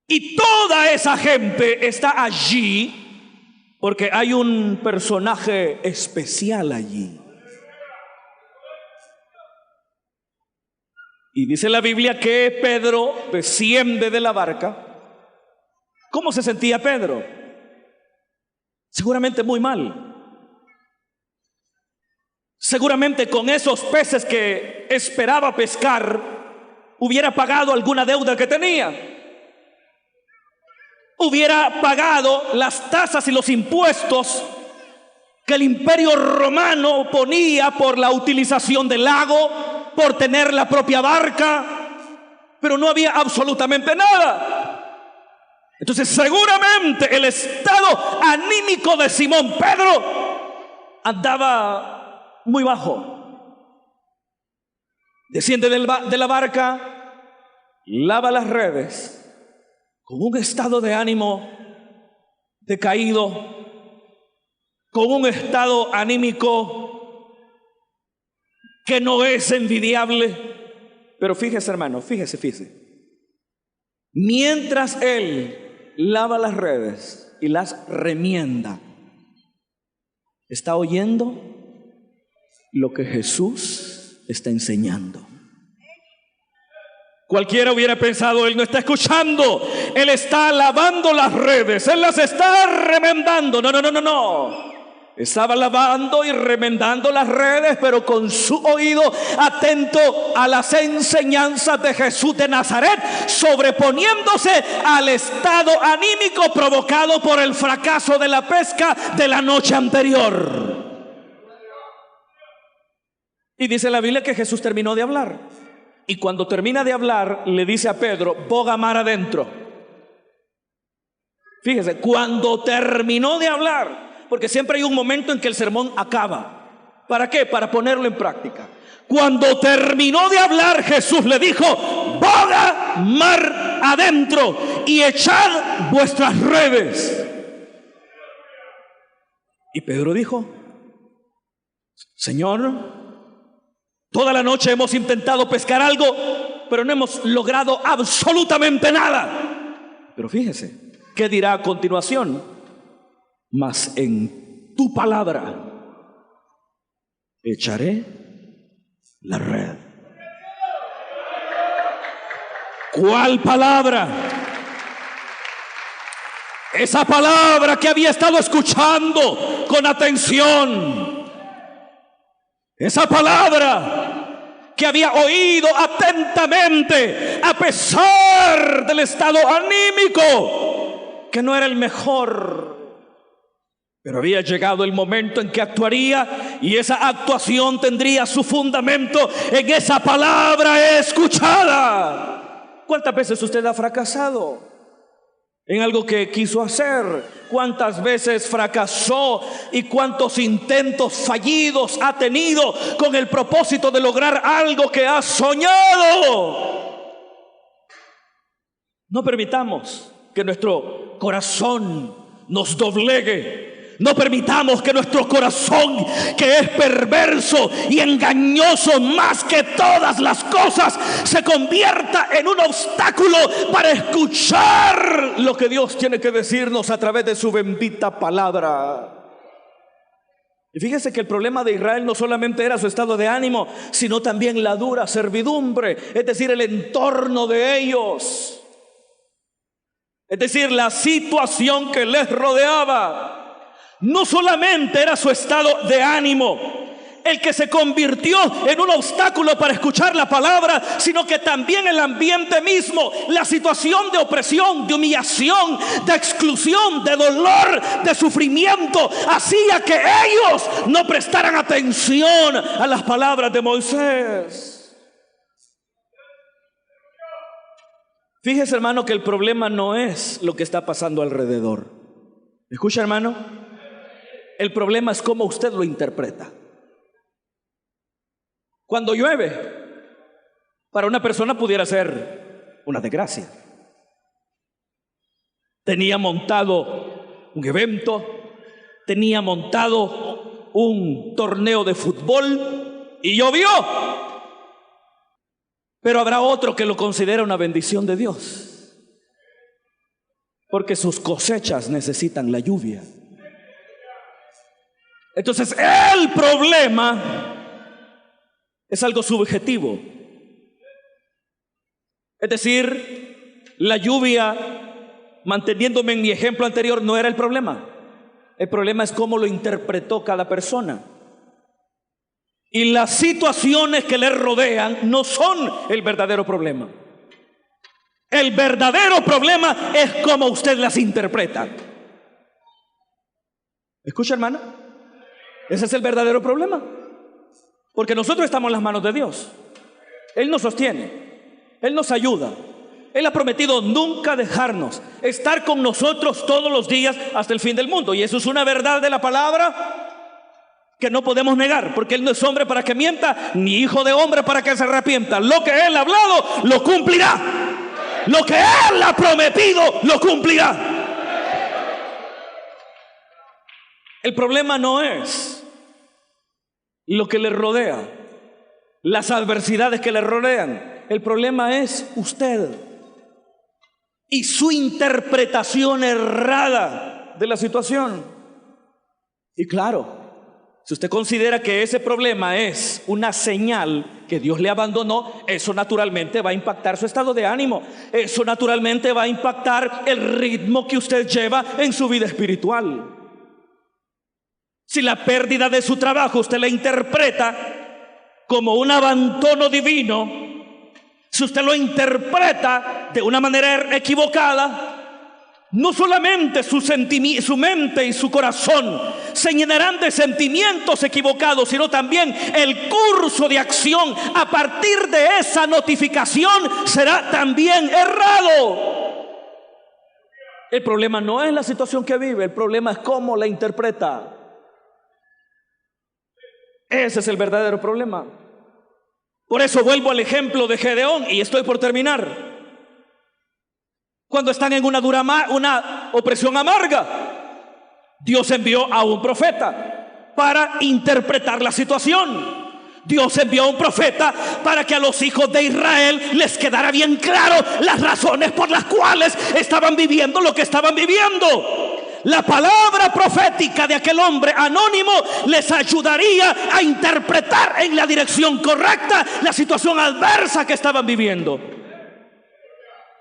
Y toda esa gente está allí porque hay un personaje especial allí. Y dice la Biblia que Pedro desciende de la barca. ¿Cómo se sentía Pedro? Seguramente muy mal. Seguramente con esos peces que esperaba pescar, hubiera pagado alguna deuda que tenía. Hubiera pagado las tasas y los impuestos que el Imperio Romano ponía por la utilización del lago, por tener la propia barca, pero no había absolutamente nada. Entonces seguramente el estado anímico de Simón Pedro andaba muy bajo. Desciende de la barca, lava las redes, con un estado de ánimo decaído, con un estado anímico que no es envidiable. Pero fíjese, hermano, fíjese. Mientras él lava las redes y las remienda, está oyendo lo que Jesús está enseñando. Cualquiera hubiera pensado, él no está escuchando, él está lavando las redes, él las está remendando. No. Estaba lavando y remendando las redes, pero con su oído atento a las enseñanzas de Jesús de Nazaret, sobreponiéndose al estado anímico provocado por el fracaso de la pesca de la noche anterior. Y dice la Biblia que Jesús terminó de hablar. Y cuando termina de hablar, le dice a Pedro, boga mar adentro. Fíjese, cuando terminó de hablar, porque siempre hay un momento en que el sermón acaba. ¿Para qué? Para ponerlo en práctica. Cuando terminó de hablar, Jesús le dijo, boga mar adentro y echad vuestras redes. Y Pedro dijo, Señor, toda la noche hemos intentado pescar algo, pero no hemos logrado absolutamente nada. Pero fíjese, ¿qué dirá a continuación? Mas en tu palabra echaré la red. ¿Cuál palabra? Esa palabra que había estado escuchando con atención. Esa palabra que había oído atentamente, a pesar del estado anímico, que no era el mejor. Pero había llegado el momento en que actuaría, y esa actuación tendría su fundamento en esa palabra escuchada. ¿Cuántas veces usted ha fracasado en algo que quiso hacer? ¿Cuántas veces fracasó y cuántos intentos fallidos ha tenido con el propósito de lograr algo que ha soñado? No permitamos que nuestro corazón nos doblegue. No permitamos que nuestro corazón, que es perverso y engañoso más que todas las cosas, se convierta en un obstáculo para escuchar lo que Dios tiene que decirnos a través de su bendita palabra. Y fíjese que el problema de Israel no solamente era su estado de ánimo, sino también la dura servidumbre, es decir, el entorno de ellos. Es decir, la situación que les rodeaba. No solamente era su estado de ánimo el que se convirtió en un obstáculo para escuchar la palabra, sino que también el ambiente mismo, la situación de opresión, de humillación, de exclusión, de dolor, de sufrimiento, hacía que ellos no prestaran atención a las palabras de Moisés. Fíjese, hermano, que el problema no es lo que está pasando alrededor. ¿Escucha, hermano? El problema es cómo usted lo interpreta. Cuando llueve, para una persona pudiera ser una desgracia. Tenía montado un evento, tenía montado un torneo de fútbol y llovió. Pero habrá otro que lo considera una bendición de Dios, porque sus cosechas necesitan la lluvia. Entonces el problema es algo subjetivo. Es decir, la lluvia, manteniéndome en mi ejemplo anterior, no era el problema. El problema es cómo lo interpretó cada persona. Y las situaciones que le rodean no son el verdadero problema. El verdadero problema es cómo usted las interpreta. ¿Escucha, hermana? Ese es el verdadero problema. Porque nosotros estamos en las manos de Dios. Él nos sostiene, Él nos ayuda. Él ha prometido nunca dejarnos, estar con nosotros todos los días hasta el fin del mundo. Y eso es una verdad de la palabra que no podemos negar, porque Él no es hombre para que mienta, ni hijo de hombre para que se arrepienta. Lo que Él ha hablado, lo cumplirá. Lo que Él ha prometido, lo cumplirá. El problema no es lo que le rodea, las adversidades que le rodean. El problema es usted y su interpretación errada de la situación. Y claro, si usted considera que ese problema es una señal que Dios le abandonó, eso naturalmente va a impactar su estado de ánimo. Eso naturalmente va a impactar el ritmo que usted lleva en su vida espiritual. Si la pérdida de su trabajo usted la interpreta como un abandono divino, si usted lo interpreta de una manera equivocada, no solamente su mente y su corazón se llenarán de sentimientos equivocados, sino también el curso de acción a partir de esa notificación será también errado. El problema no es la situación que vive, el problema es cómo la interpreta. Ese es el verdadero problema. Por eso vuelvo al ejemplo de Gedeón y estoy por terminar. Cuando están en una opresión amarga, Dios envió a un profeta para interpretar la situación. Dios envió a un profeta para que a los hijos de Israel les quedara bien claro las razones por las cuales estaban viviendo lo que estaban viviendo. La palabra profética de aquel hombre anónimo les ayudaría a interpretar en la dirección correcta la situación adversa que estaban viviendo.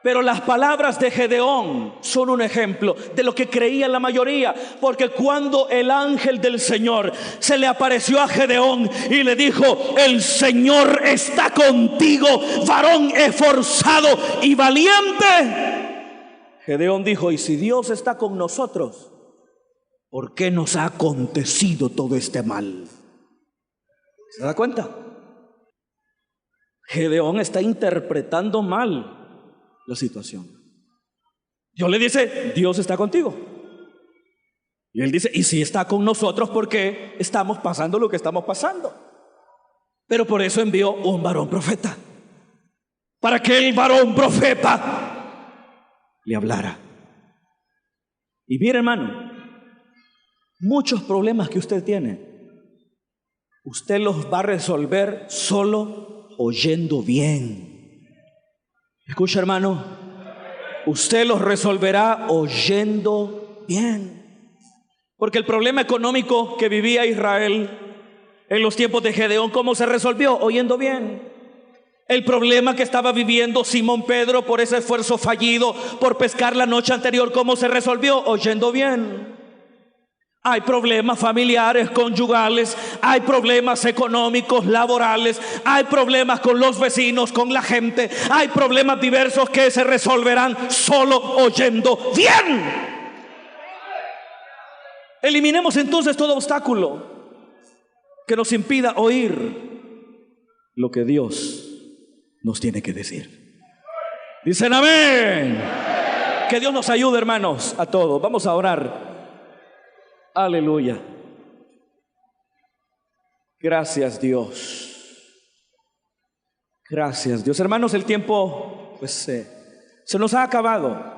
Pero las palabras de Gedeón son un ejemplo de lo que creía la mayoría, porque cuando el ángel del Señor se le apareció a Gedeón y le dijo: el Señor está contigo, varón esforzado y valiente, Gedeón dijo: y si Dios está con nosotros, ¿por qué nos ha acontecido todo este mal? ¿Se da cuenta? Gedeón está interpretando mal la situación. Dios le dice: Dios está contigo. Y él dice: y si está con nosotros, ¿por qué estamos pasando lo que estamos pasando? Pero por eso envió un varón profeta, para que el varón profeta le hablara. Y mire, hermano, muchos problemas que usted tiene, usted los va a resolver solo oyendo bien. Escucha, hermano, usted los resolverá oyendo bien. Porque el problema económico que vivía Israel en los tiempos de Gedeón, ¿cómo se resolvió? Oyendo bien. El problema que estaba viviendo Simón Pedro por ese esfuerzo fallido por pescar la noche anterior, ¿cómo se resolvió? Oyendo bien. Hay problemas familiares, conyugales, hay problemas económicos, laborales, hay problemas con los vecinos, con la gente, hay problemas diversos que se resolverán solo oyendo bien. Eliminemos entonces todo obstáculo que nos impida oír lo que Dios nos tiene que decir. Dicen amén. Que Dios nos ayude, hermanos, a todos. Vamos a orar. Aleluya. Gracias, Dios. Gracias, Dios. Hermanos, el tiempo se nos ha acabado.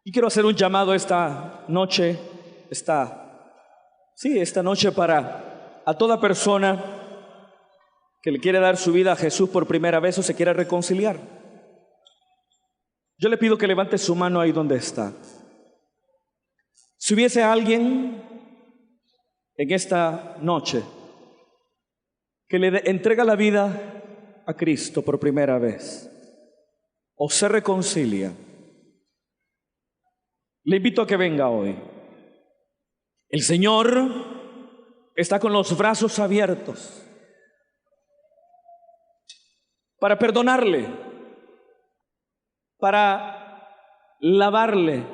Y quiero hacer un llamado esta noche, esta noche para a toda persona que le quiere dar su vida a Jesús por primera vez o se quiere reconciliar. Yo le pido que levante su mano ahí donde está. Si hubiese alguien en esta noche que le entrega la vida a Cristo por primera vez o se reconcilia, le invito a que venga hoy. El Señor está con los brazos abiertos para perdonarle, para lavarle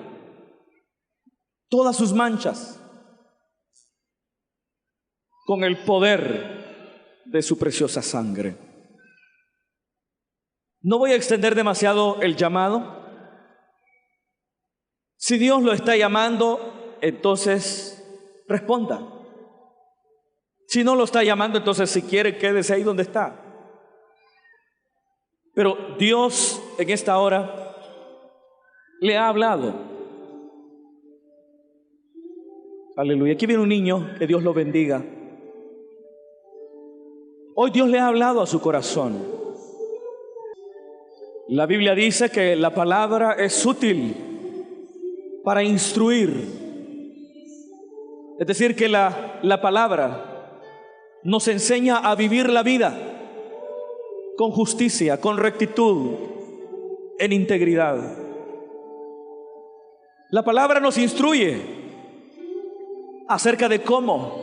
todas sus manchas con el poder de su preciosa sangre. No voy a extender demasiado el llamado. Si Dios lo está llamando, entonces responda. Si no lo está llamando, entonces si quiere, quédese ahí donde está. Pero Dios en esta hora le ha hablado. Aleluya. Aquí viene un niño, que Dios lo bendiga. Hoy Dios le ha hablado a su corazón. La Biblia dice que la palabra es útil para instruir. Es decir, que la palabra nos enseña a vivir la vida con justicia, con rectitud, en integridad. La palabra nos instruye acerca de cómo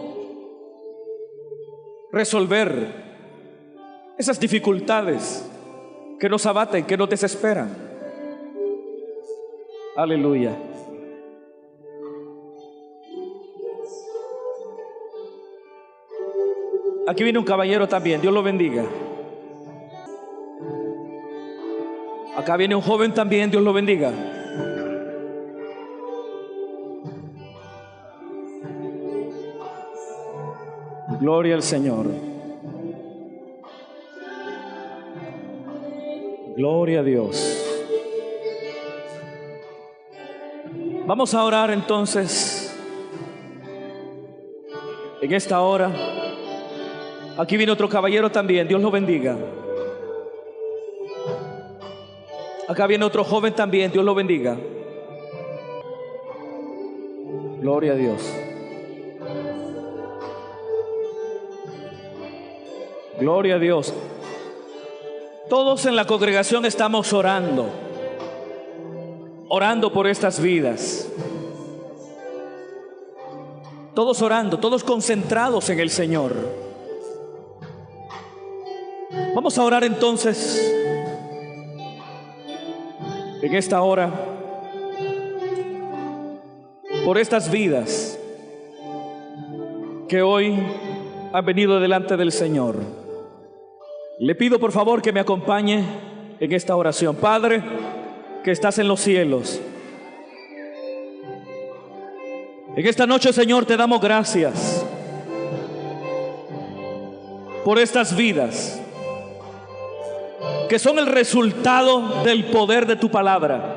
resolver esas dificultades que nos abaten, que nos desesperan. Aleluya. Aquí viene un caballero también, Dios lo bendiga. Acá viene un joven también, Dios lo bendiga. Gloria al Señor. Gloria a Dios. Vamos a orar entonces en esta hora. Aquí viene otro caballero también, Dios lo bendiga. Acá viene otro joven también, Dios lo bendiga. Gloria a Dios. Gloria a Dios. Todos en la congregación estamos orando por estas vidas. Todos orando, todos concentrados en el Señor. Vamos a orar entonces en esta hora por estas vidas que hoy han venido delante del Señor. Le pido por favor que me acompañe en esta oración. Padre, que estás en los cielos, en esta noche, Señor, te damos gracias por estas vidas que son el resultado del poder de tu palabra.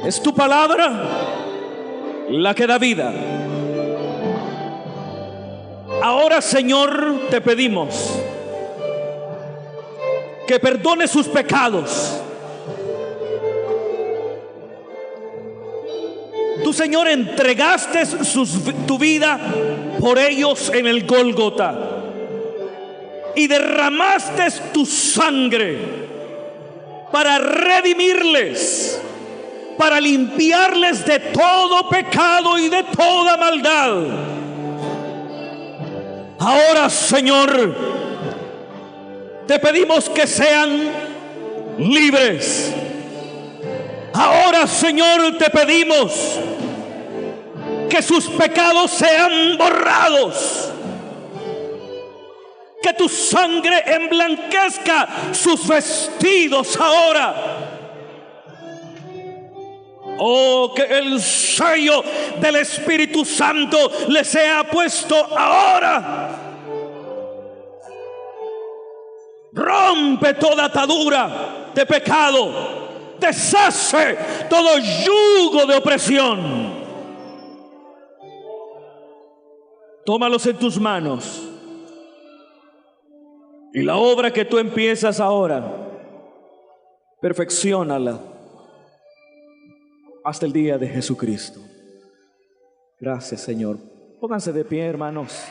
Es tu palabra la que da vida. Ahora, Señor, te pedimos que perdone sus pecados. Tú, Señor, entregaste tu vida por ellos en el Gólgota y derramaste tu sangre para redimirles, para limpiarles de todo pecado y de toda maldad. Ahora, Señor, te pedimos que sean libres. Ahora, Señor, te pedimos que sus pecados sean borrados, que tu sangre emblanquezca sus vestidos ahora. Oh, que el sello del Espíritu Santo le sea puesto ahora. Rompe toda atadura de pecado, deshace todo yugo de opresión. Tómalos en tus manos, y la obra que tú empiezas ahora, perfecciónala hasta el día de Jesucristo. Gracias, Señor. Pónganse de pie, hermanos.